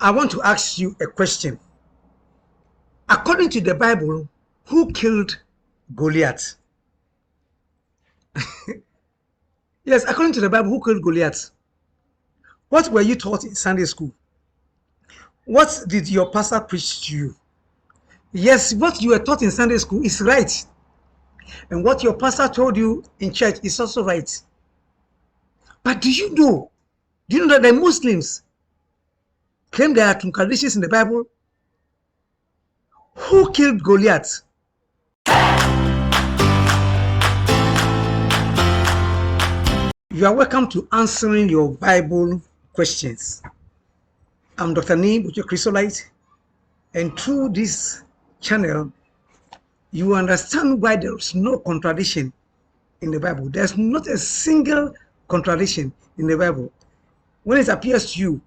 I want to ask you a question. According to the Bible, who killed Goliath? Yes, according to the Bible, who killed Goliath? What were you taught in Sunday school? What did your pastor preach to you? Yes, what you were taught in Sunday school is right. And what your pastor told you in church is also right. But do you know that the Muslims claim there are contradictions in the Bible? Who killed Goliath? You are welcome to answering your Bible questions. I'm Dr. Botwe-Chrysolite, and through this channel, you understand why there is no contradiction in the Bible. There's not a single contradiction in the Bible. When it appears to you,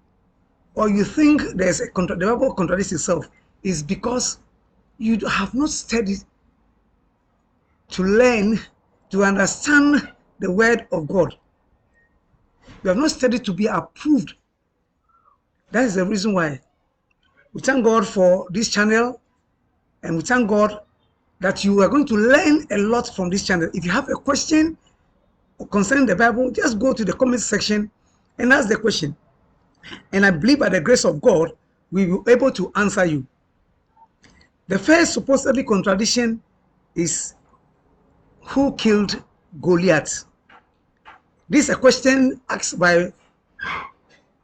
or you think there's the Bible contradicts itself, is because you have not studied to learn, to understand the word of God. You have not studied to be approved. That is the reason why. We thank God for this channel, and we thank God that you are going to learn a lot from this channel. If you have a question concerning the Bible, just go to the comment section and ask the question. And I believe by the grace of God, we will be able to answer you. The first supposedly contradiction is who killed Goliath? This is a question asked by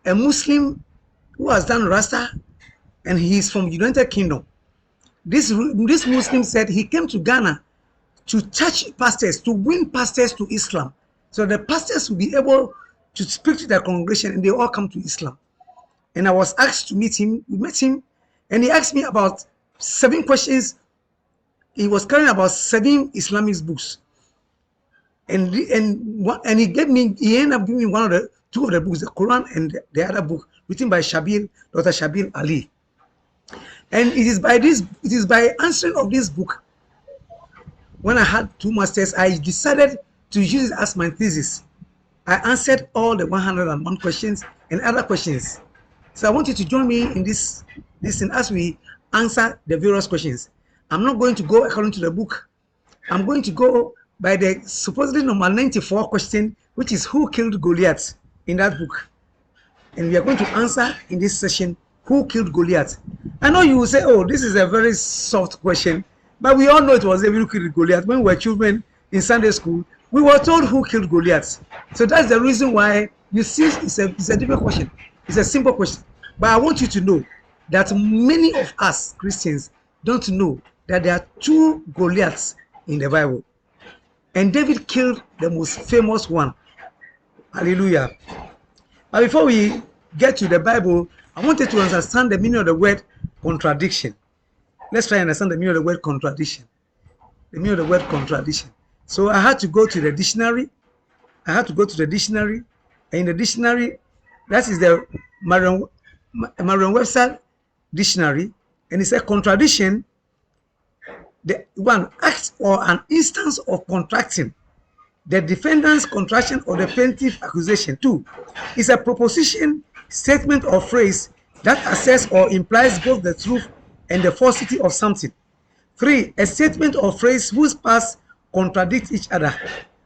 a Muslim who has done Rasta, and he is from United Kingdom. This Muslim said he came to Ghana to touch pastors, to win pastors to Islam. So the pastors will be able to speak to their congregation and they all come to Islam. And I was asked to meet him. We met him, and he asked me about 7 questions. He was carrying about 7 Islamic books. And he ended up giving me 2 of the books, the Quran and the other book, written by Dr. Shabil Ali. And it is by answering of this book, when I had 2 masters, I decided to use it as my thesis. I answered all the 101 questions and other questions. So I want you to join me in this as we answer the various questions. I'm not going to go according to the book. I'm going to go by the supposedly number 94 question, which is who killed Goliath in that book. And we are going to answer in this session who killed Goliath. I know you will say, oh, this is a very soft question, but we all know it was David who killed Goliath. When we were children in Sunday school, we were told who killed Goliath. So that's the reason why you see it's a different question. It's a simple question. But I want you to know that many of us Christians don't know that there are 2 Goliaths in the Bible. And David killed the most famous one. Hallelujah. But before we get to the Bible, I wanted to understand the meaning of the word contradiction. Let's try and understand the meaning of the word contradiction. The meaning of the word contradiction. So I had to go to the dictionary. And in the dictionary, that is the Merriam-Webster dictionary. And it's a contradiction, the one act or an instance of contracting the defendant's contraction or the plaintiff's accusation. 2 is a proposition, statement, or phrase that asserts or implies both the truth and the falsity of something. 3, a statement or phrase whose parts contradict each other.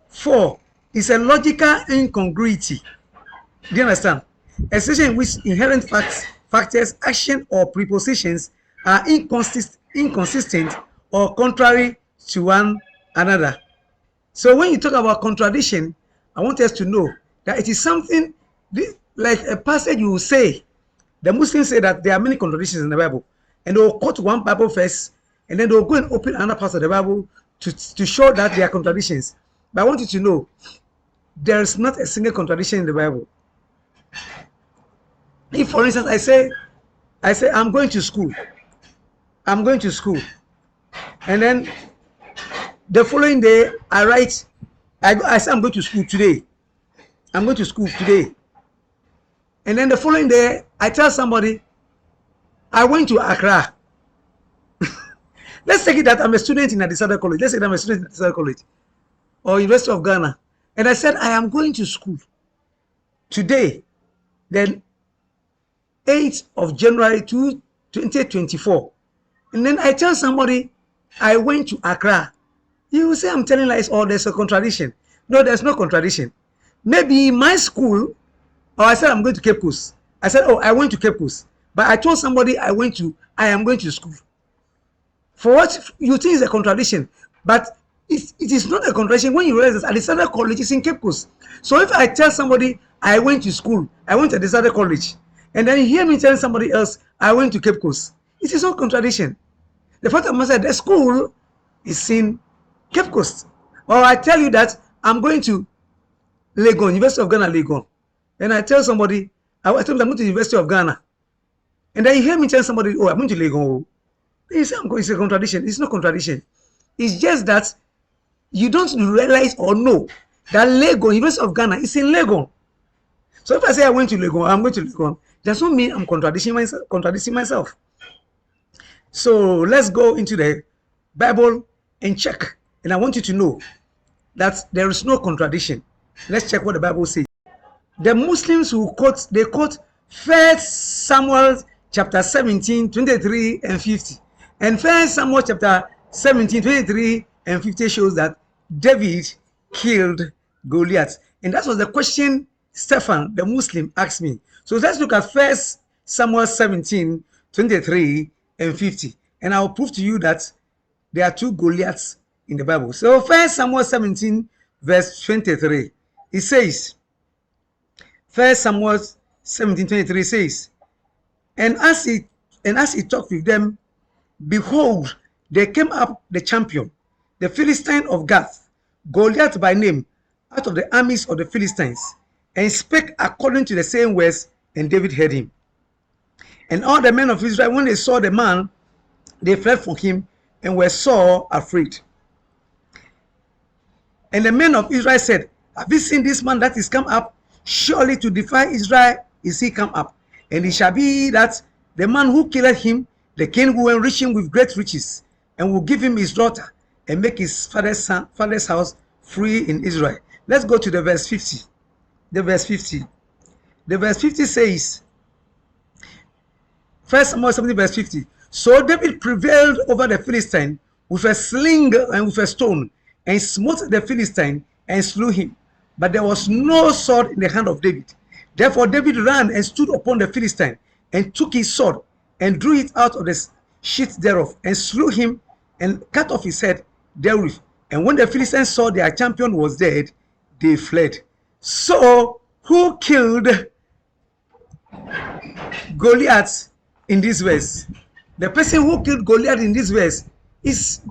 4 is a logical incongruity. Do you understand? A situation in which inherent factors, action, or prepositions are inconsistent or contrary to one another. So when you talk about contradiction, I want us to know that it is something like a passage you will say. The Muslims say that there are many contradictions in the Bible, and they will quote one Bible verse, and then they will go and open another part of the Bible to show that there are contradictions. But I want you to know there is not a single contradiction in the Bible. If, for instance, I say I'm going to school, and then the following day I say I'm going to school today. And then the following day I tell somebody I went to Accra. Let's take it that I'm a student in Adisada College. Or University of Ghana. And I said I am going to school today. Then 8 8th of January 2024, and then I tell somebody I went to Accra, you will say I'm telling lies or there's a contradiction. No, there's no contradiction. Maybe my school, or I said I'm going to Cape Coast. I said, oh, I went to Cape Coast. But I told somebody I am going to school. For what you think is a contradiction, but it is not a contradiction when you realize that Adesada College is in Cape Coast. So if I tell somebody I went to school, I went to Adesada College, and then you hear me telling somebody else I went to Cape Coast, it is not contradiction. The fact of the school is in Cape Coast. Or I tell you that I'm going to Legon, University of Ghana, Legon, and I tell somebody I tell them I'm going to the University of Ghana, and then you hear me tell somebody, oh, I'm going to Legon. It's a contradiction. It's not contradiction. It's just that you don't realize or know that Legon, University of Ghana, is in Legon. So if I say I went to Legon, I'm going to Legon, does not mean I'm contradicting myself. So let's go into the Bible and check. And I want you to know that there is no contradiction. Let's check what the Bible says. The Muslims who quote 1 Samuel chapter 17, 23 and 50. And 1 Samuel chapter 17, 23 and 50 shows that David killed Goliath. And that was the question Stephan, the Muslim, asked me. So let's look at 1 Samuel 17, 23 and 50. And I'll prove to you that there are 2 Goliaths in the Bible. So 1 Samuel 17, verse 23. It says, 1 Samuel 17, 23 says, and as he talked with them, behold, there came up the champion, the Philistine of Gath, Goliath by name, out of the armies of the Philistines, and spake according to the same words, and David heard him. And all the men of Israel, when they saw the man, they fled from him and were sore afraid. And the men of Israel said, have you seen this man that is come up? Surely to defy Israel is he come up. And it shall be that the man who killed him, the king will enrich him with great riches, and will give him his daughter, and make his father's house free in Israel. Let's go to the verse 50. The verse 50. The verse 50 says, 1 Samuel 17 verse 50. So David prevailed over the Philistine with a sling and with a stone, and smote the Philistine and slew him. But there was no sword in the hand of David. Therefore David ran and stood upon the Philistine, and took his sword, and drew it out of the sheath thereof, and slew him, and cut off his head therewith. And when the Philistines saw their champion was dead, they fled. So who killed Goliath in this verse? The person who killed Goliath in this verse is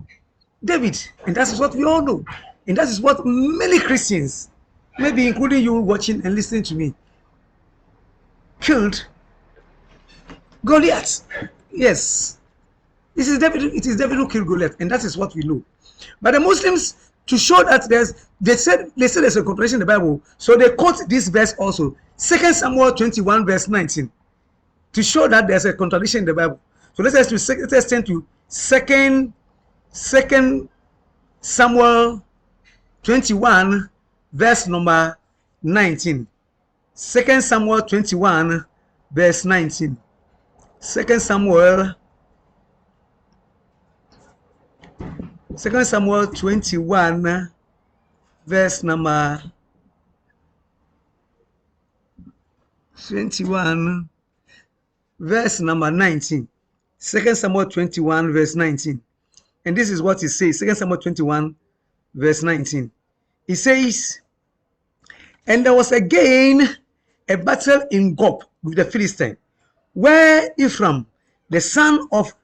David. And that is what we all know. And that is what many Christians, maybe including you watching and listening to me, killed Goliath. Yes. It is David who killed Goliath, and that is what we know. But the Muslims, to show that they said there's a contradiction in the Bible, so they quote this verse also, 2 Samuel 21 verse 19, to show that there's a contradiction in the Bible. So let's turn to 2 Samuel 21 verse number 19. 2 Samuel 21 verse 19. 2 Samuel 21 verse number 21 verse number 19. 2 Samuel 21 verse 19. And this is what it says. 2 Samuel 21 verse 19. It says, and there was again a battle in Gob with the Philistine, where Ephraim, the son of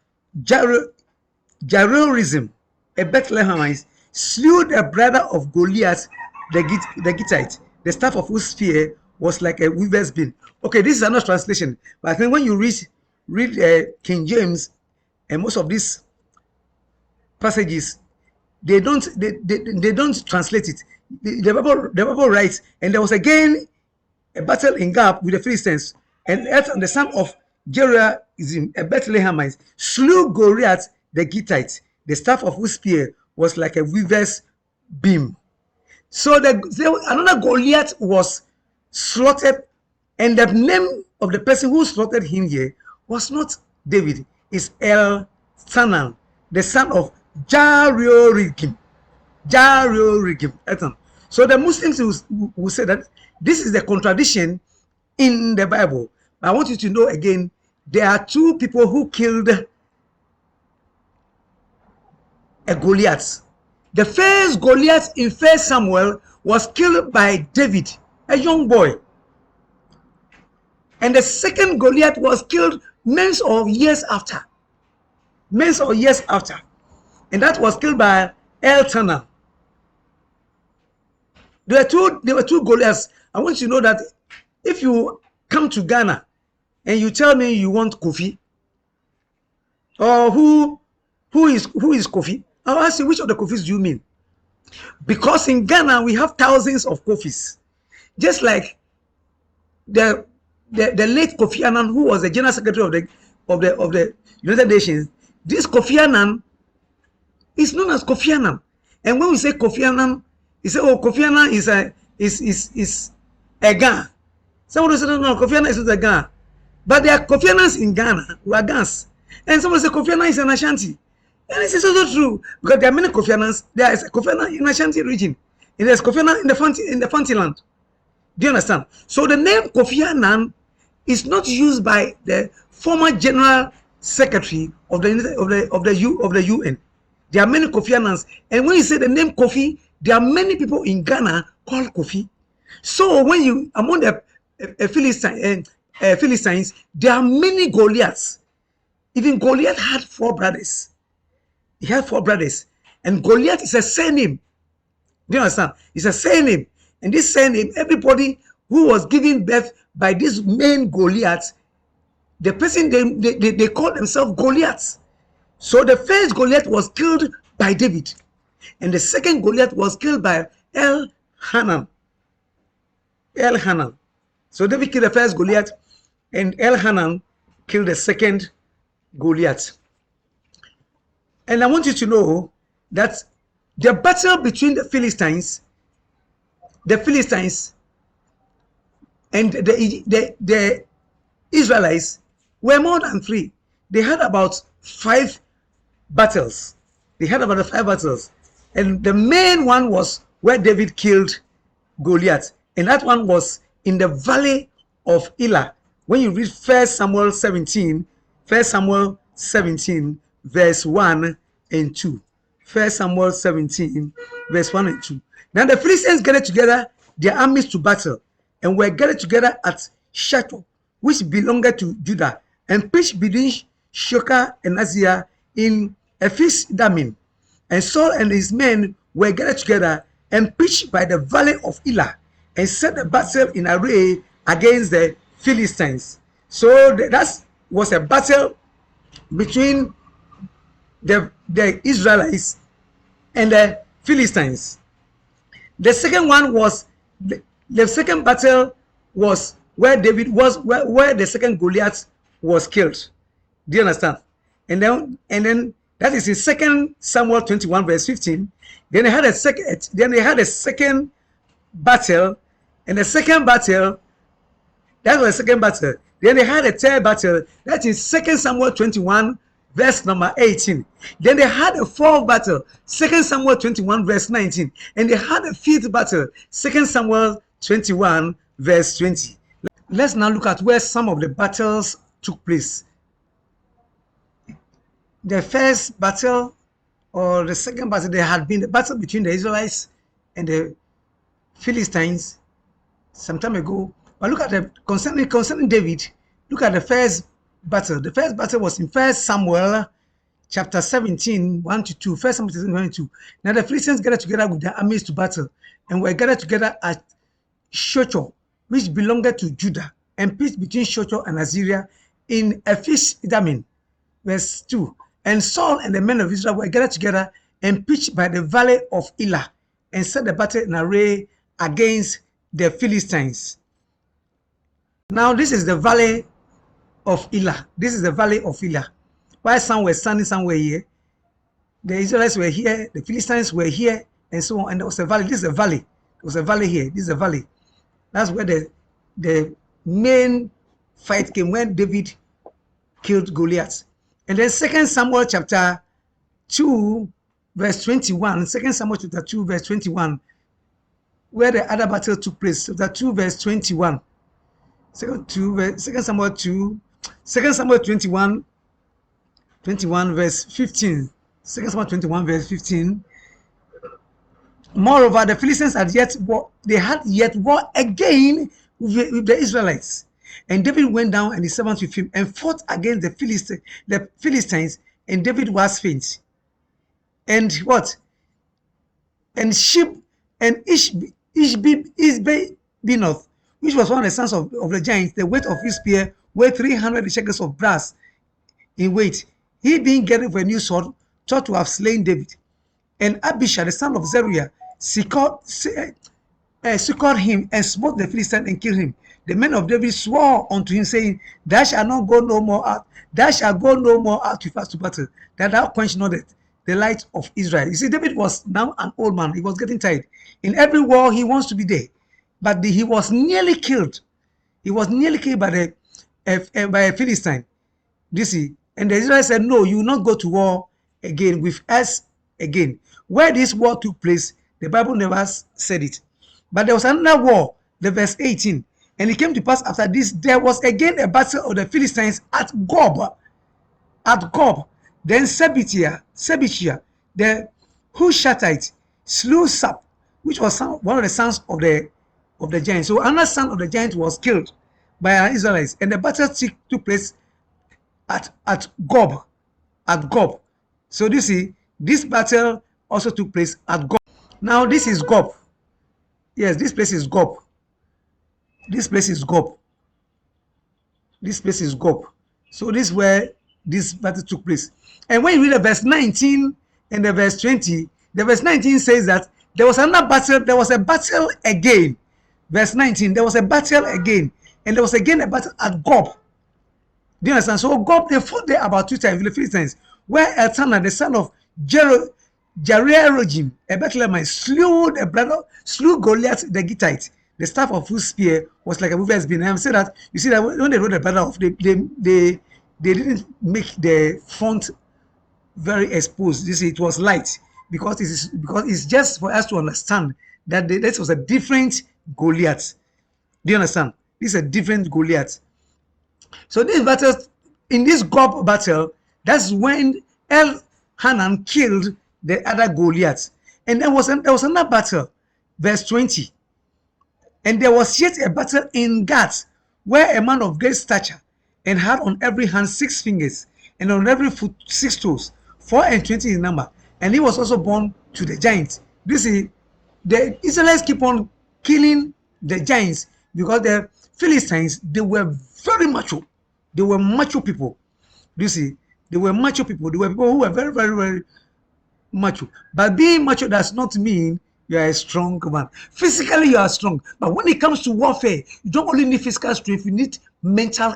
Jerorizim, a Bethlehemite, slew the brother of Goliath, the Gittite, the staff of whose spear was like a weaver's beam. Okay, this is another translation, but I think when you read King James, and most of these passages, they don't translate it. The Bible writes, and there was again a battle in Gab with the Philistines, and the son of Jerorizim, a Bethlehemite, slew Goliath the Gittite, the staff of whose spear was like a weaver's beam. So another Goliath was slaughtered, and the name of the person who slaughtered him here was not David, it's Elhanan, the son of Jehoiakim. So the Muslims will say that this is the contradiction in the Bible. I want you to know again, there are two people who killed a Goliath. The first Goliath in 1 Samuel was killed by David, a young boy. And the second Goliath was killed months or years after. And that was killed by Elhanan. There were two Goliaths. I want you to know that if you come to Ghana and you tell me you want Kofi, or who is Kofi, I'll ask you, which of the Kofis do you mean? Because in Ghana we have thousands of Kofis, just like the late Kofi Annan, who was the General Secretary of the United Nations. This Kofi Annan is known as Kofi Annan, and when we say Kofi Annan, he said, "Oh, Kofi Annan is a Ghana." Somebody said, "No, Kofi Annan is not a Ghana," but there are Kofi Annans in Ghana who are Ghans, and somebody said Kofi Annan is an Ashanti, and this is also true because there are many Kofi Annans. There is a Kofi Annan in Ashanti region, and there's Kofi Annan in the Fanti land. Do you understand? So the name Kofi Annan is not used by the former General Secretary of the UN. There are many Kofi Annans, and when you say the name Kofi, there are many people in Ghana called Kofi. So when you among the Philistines, there are many Goliaths. Even Goliath had 4 brothers. He had 4 brothers, and Goliath is a surname. Do you understand? It's a surname, and this surname, everybody who was given birth by this main Goliath, the person they call themselves Goliaths. So the first Goliath was killed by David, and the second Goliath was killed by Elhanan. So David killed the first Goliath, and Elhanan killed the second Goliath. And I want you to know that the battle between the Philistines and the Israelites were more than 3. They had about 5 battles. And the main one was where David killed Goliath, and that one was in the valley of Elah. When you read 1 Samuel 17 verse 1 and 2. 1 Samuel 17 verse 1 and 2. Now the Philistines gathered together their armies to battle, and were gathered together at Shechem, which belonged to Judah, and pitched between Shoka and Azia in Ephes-Dammim. And Saul and his men were gathered together and pitched by the valley of Elah, and set the battle in array against the Philistines. So that was a battle between the Israelites and the Philistines. The second one was the second battle was where David was, where the second Goliath was killed. Do you understand? And then that is in 2 Samuel 21 verse 15. Then they had a second battle, and the second battle, that was the second battle. Then they had a third battle, that is 2 Samuel 21 verse number 18. Then they had a fourth battle, 2 Samuel 21 verse 19. And they had a fifth battle, 2 Samuel 21 verse 20. Let's now look at where some of the battles took place. The first battle, or the second battle, there had been the battle between the Israelites and the Philistines some time ago. But look at the concerning David. Look at the first battle. The first battle was in 1 Samuel chapter 17, 1 to 2. 1 Samuel 17, 1 to 2. Now the Philistines gathered together with their armies to battle, and were gathered together at Shechem, which belonged to Judah, and pitched between Shechem and Azariah in Ephes-Dammim. Verse 2. And Saul and the men of Israel were gathered together and pitched by the valley of Elah, and set the battle in array against the Philistines. Now this is the valley of Elah. This is the valley of Elah. While some were standing somewhere here, the Israelites were here, the Philistines were here, and so on. And there was a valley. This is a valley. There was a valley here. This is a valley. That's where the main fight came when David killed Goliath. And then 2 Samuel chapter 2 verse 21, 2 Samuel chapter 2 verse 21, where the other battle took place, chapter 2 verse 21, 2 Samuel 2, 2 Samuel 21 verse 15, 2 Samuel 21 verse 15. Moreover, the Philistines had yet war again with the Israelites. And David went down and his servants with him and fought against the Philistines, and David was faint. And what? And Ishbenoth, which was one of the sons of the giants, the weight of his spear weighed 300 shekels of brass in weight. He, being girded for a new sword, thought to have slain David. And Abishai, the son of Zeruiah, secured him and smote the Philistine and killed him. The men of David swore unto him, saying, Thou shalt not go no more out. Thou shalt go no more out with us to battle, that thou quench not the light of Israel. You see, David was now an old man. He was getting tired. In every war, he wants to be there. But he was nearly killed. He was nearly killed by a Philistine. You see, and the Israelites said, no, you will not go to war again with us again. Where this war took place, the Bible never said it. But there was another war, the verse 18. And it came to pass after this, there was again a battle of the Philistines at Gob. At Gob. Then Sebichia, the Hushatite, slew Sap, which was one of the sons of the giant. So another son of the giant was killed by our Israelites. And the battle took place at Gob. At Gob. So you see, this battle also took place at Gob. Now this is Gob. Yes, this place is Gob. This place is Gob. This place is Gob. So this is where this battle took place. And when you read the verse 19 and the verse 20, the verse 19 says that there was another battle. There was a battle again. Verse 19, there was a battle again. And there was again a battle at Gob. Do you understand? So Gob, they fought there about 2 times with the Philistines, where Elkanah, the son of Jareerogim, a Bethlehemite, slew Goliath the Gittite. The staff of whose spear was like a weaver's beam. And I said that, you see that when they wrote the battle off, they didn't make the front very exposed. You see, it was light because it's just for us to understand that this was a different Goliath. Do you understand? This is a different Goliath. So this battle, in this Gob battle, that's when Elhanan killed the other Goliath. And there was another battle, verse 20. And there was yet a battle in Gath, where a man of great stature, and had on every hand 6 fingers, and on every foot 6 toes, 24 in number. And he was also born to the giants. This is, the Israelites keep on killing the giants because the Philistines, they were very macho. They were macho people. You see, they were macho people. They were people who were very, very, very macho. But being macho does not mean you are a strong man. Physically, you are strong. But when it comes to warfare, you don't only need physical strength, you need mental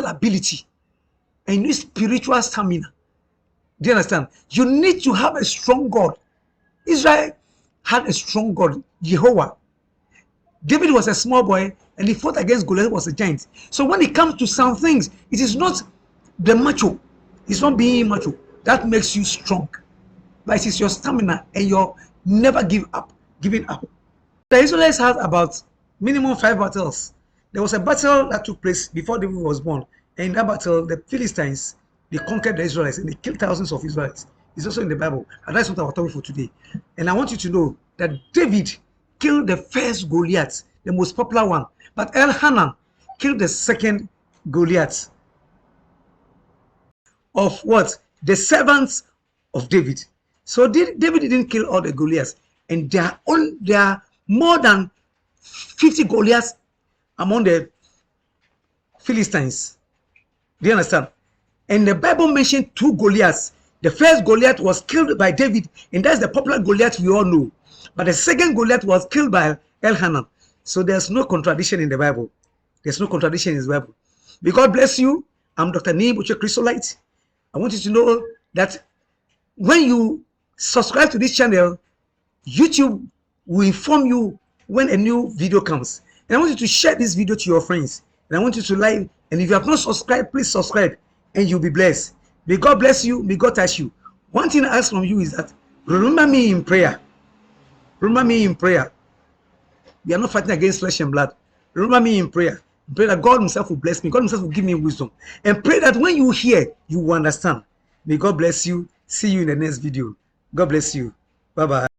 ability. And you need spiritual stamina. Do you understand? You need to have a strong God. Israel had a strong God, Jehovah. David was a small boy, and he fought against Goliath, was a giant. So when it comes to some things, it is not the macho. It's not being macho that makes you strong. But it is your stamina and your never giving up. The Israelites had about minimum 5 battles. There was a battle that took place before David was born. And in that battle, the Philistines, they conquered the Israelites and they killed thousands of Israelites. It's also in the Bible. And that's what our topic for today. And I want you to know that David killed the first Goliath, the most popular one. But Elhanan killed the second Goliath. Of what? The servants of David. So David didn't kill all the Goliaths. And there are more than 50 Goliaths among the Philistines. Do you understand? And the Bible mentioned 2 Goliaths. The first Goliath was killed by David, and that's the popular Goliath we all know. But the second Goliath was killed by Elhanan. So there's no contradiction in the Bible. There's no contradiction in the Bible. May God bless you. I'm Dr. Botwe-Chrysolite. I want you to know that when you subscribe to this channel, YouTube will inform you when a new video comes. And I want you to share this video to your friends. And I want you to like, and if you have not subscribed, please subscribe, and you'll be blessed. May God bless you. May God touch you. One thing I ask from you is that remember me in prayer. Remember me in prayer. We are not fighting against flesh and blood. Remember me in prayer. Pray that God himself will bless me. God himself will give me wisdom. And pray that when you hear, you will understand. May God bless you. See you in the next video. God bless you. Bye-bye.